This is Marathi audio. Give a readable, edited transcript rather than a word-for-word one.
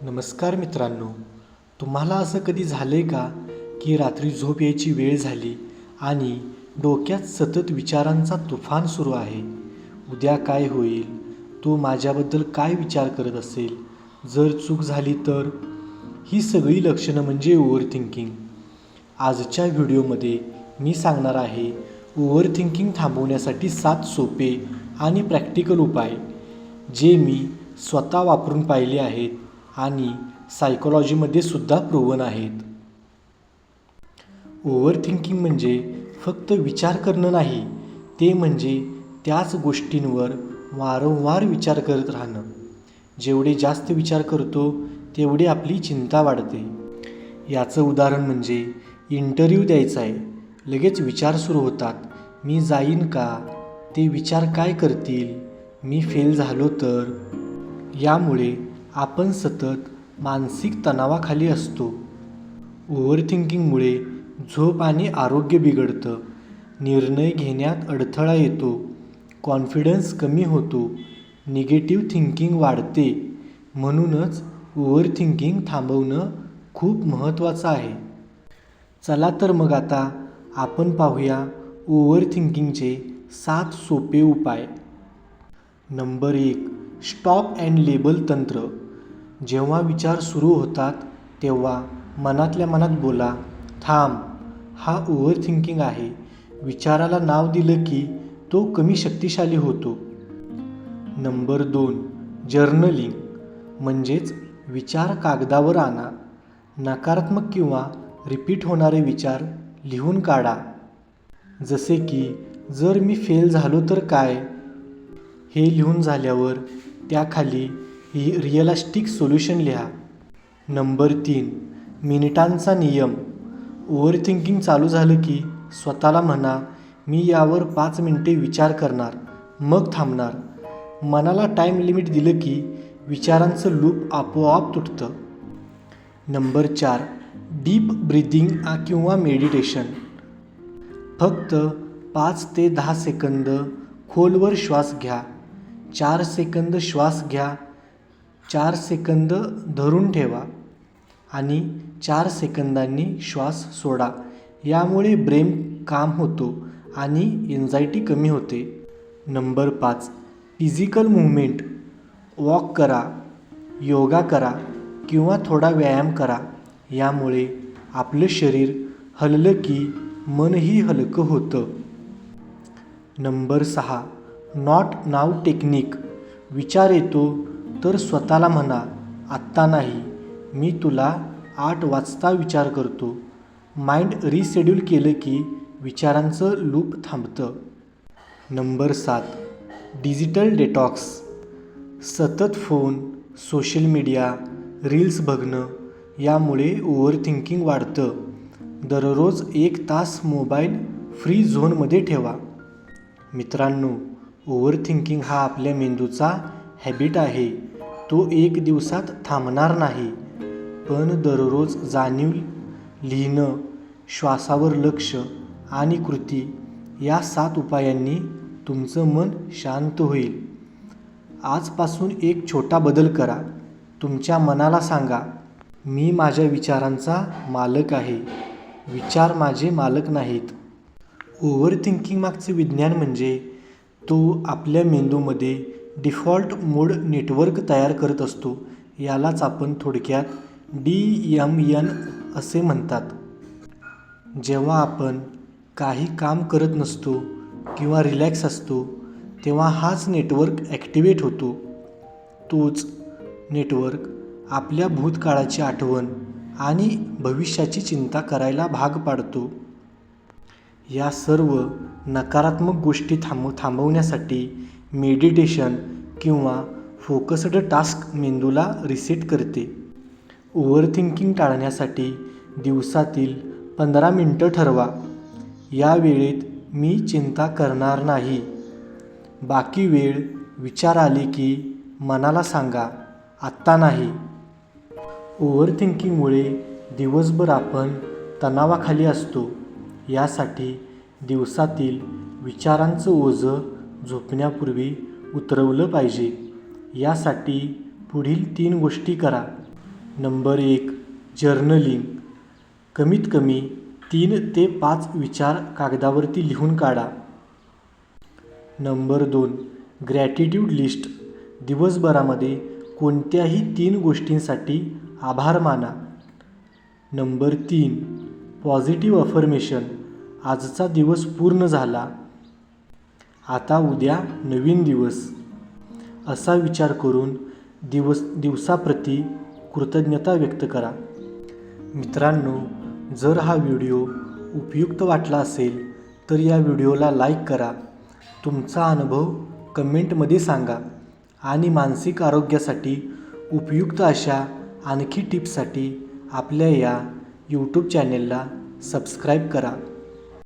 नमस्कार मित्रांनो, तुम्हाला असं कधी झालं आहे का की रात्री झोप यायची वेळ झाली आणि डोक्यात सतत विचारांचा तुफान सुरू आहे. उद्या काय होईल, तो माझ्याबद्दल काय विचार करत असेल, जर चूक झाली तर. ही सगळी लक्षणं म्हणजे ओव्हर थिंकिंग. आजच्या व्हिडिओमध्ये मी सांगणार आहे ओव्हर थिंकिंग थांबवण्यासाठी 7 सोपे आणि प्रॅक्टिकल उपाय, जे मी स्वतः वापरून पाहिले आहेत आणि सायकोलॉजीमध्ये सुद्धा प्रूव्हन आहेत. ओव्हर थिंकिंग म्हणजे फक्त विचार करणं नाही, ते म्हणजे त्याच गोष्टींवर वारंवार विचार करत राहणं. जेवढे जास्त विचार करतो तेवढी आपली चिंता वाढते. याचं उदाहरण म्हणजे इंटरव्ह्यू द्यायचा आहे, लगेच विचार सुरू होतात. मी जाईन का? ते विचार काय करतील? मी फेल झालो तर? यामुळे आपण सतत मानसिक तणावाखाली असतो. ओव्हर थिंकिंगमुळे झोप आणि आरोग्य बिघडतं, निर्णय घेण्यात अडथळा येतो, कॉन्फिडन्स कमी होतो, निगेटिव्ह थिंकिंग वाढते. म्हणूनच ओव्हर थिंकिंग थांबवणं खूप महत्त्वाचं आहे. चला तर मग आता आपण पाहूया ओव्हर थिंकिंगचे 7 सोपे उपाय. नंबर 1, स्टॉप अँड लेबल तंत्र. जेव्हा विचार सुरू होतात तेव्हा मनातल्या मनात बोला, थांब, हा ओव्हर थिंकिंग आहे. विचाराला नाव दिलं की तो कमी शक्तिशाली होतो. नंबर 2, जर्नलिंग, म्हणजेच विचार कागदावर आणा. नकारात्मक किंवा रिपीट होणारे विचार लिहून काढा. जसे की, जर मी फेल झालो तर काय? हे लिहून झाल्यावर त्याखाली रिअलिस्टिक सोल्युशन लिहा. नंबर 3, मिनिटांचा नियम. ओव्हर थिंकिंग चालू झालं की स्वतःला म्हणा, मी यावर 5 मिनिटे विचार करणार, मग थांबणार. मनाला टाईम लिमिट दिलं की विचारांचं लूप आपोआप तुटतं. नंबर 4, डीप ब्रीदिंग किंवा मेडिटेशन. फक्त 5 ते 10 सेकंद खोलवर श्वास घ्या. 4 सेकंद श्वास घ्या, 4 सेकंद धरून ठेवा आणि 4 सेकंदांनी श्वास सोडा. यामुळे ब्रेन काम होतो आणि एन्झायटी कमी होते. Number 5, physical movement. वॉक करा, योगा करा किंवा थोडा व्यायाम करा. यामुळे आपलं शरीर हललं की मनही हलकं होतं. Number 6, not now technique. विचार येतो तर स्वतःला म्हणा, आत्ता नाही, मी तुला 8 वाजता विचार करतो. माइंड रिशेड्यूल केलं की विचारांचं लूप थांबतं. Number 7, digital detox. सतत फोन, सोशल मीडिया, रील्स बघणं यामुळे ओव्हर थिंकिंग वाढतं. दररोज 1 तास मोबाईल फ्री झोनमध्ये ठेवा. मित्रांनो, ओव्हर थिंकिंग हा आपल्या मेंदूचा हॅबिट आहे. तो 1 दिवसात थांबणार नाही. पण दररोज जाणीव, लिहिणं, श्वासावर लक्ष आणि कृती या 7 उपायांनी तुमचं मन शांत होईल. आजपासून एक छोटा बदल करा. तुमच्या मनाला सांगा, मी माझ्या विचारांचा मालक आहे, विचार माझे मालक नाहीत. ओव्हर थिंकिंग मागचे विज्ञान म्हणजे तो आपल्या मेंदूमध्ये डिफॉल्ट मोड नेटवर्क तयार करत असतो. यालाच आपण थोडक्यात DMN असे म्हणतात. जेव्हा आपण काही काम करत नसतो किंवा रिलॅक्स असतो तेव्हा हाच नेटवर्क ॲक्टिवेट होतो. तोच नेटवर्क आपल्या भूतकाळाची आठवण आणि भविष्याची चिंता करायला भाग पाडतो. या सर्व नकारात्मक गोष्टी थांबवण्यासाठी मेडिटेशन किंवा फोकस्ड टास्क मेंदूला रिसेट करते. ओव्हर थिंकिंग टाळण्यासाठी दिवसातील 15 मिनिटं ठरवा. या वेळेत मी चिंता करणार नाही. बाकी वेळ विचार आले की मनाला सांगा, आत्ता नाही. ओव्हर थिंकिंगमुळे दिवसभर आपण तणावाखाली असतो. यासाठी दिवसातील विचारांचं ओझं झोपण्यापूर्वी उतरवलं पाहिजे. यासाठी पुढील 3 गोष्टी करा. Number 1, journaling. कमीत कमी 3 ते 5 विचार कागदावरती लिहून काढा. Number 2, gratitude list. दिवसभरामध्ये कोणत्याही 3 गोष्टींसाठी आभार माना. Number 3, positive affirmation. आजचा दिवस पूर्ण झाला, आता उद्या नवीन दिवस. असा विचार करून दिवसाप्रती कृतज्ञता व्यक्त करा. मित्रांनो, जर हा व्हिडिओ उपयुक्त वाटला असेल तर या व्हिडिओला लाईक करा. तुमचा अनुभव कमेंटमध्ये सांगा आणि मानसिक आरोग्यासाठी उपयुक्त अशा आणखी टिप्ससाठी आपल्या या यूट्यूब चॅनेलला सबस्क्राईब करा.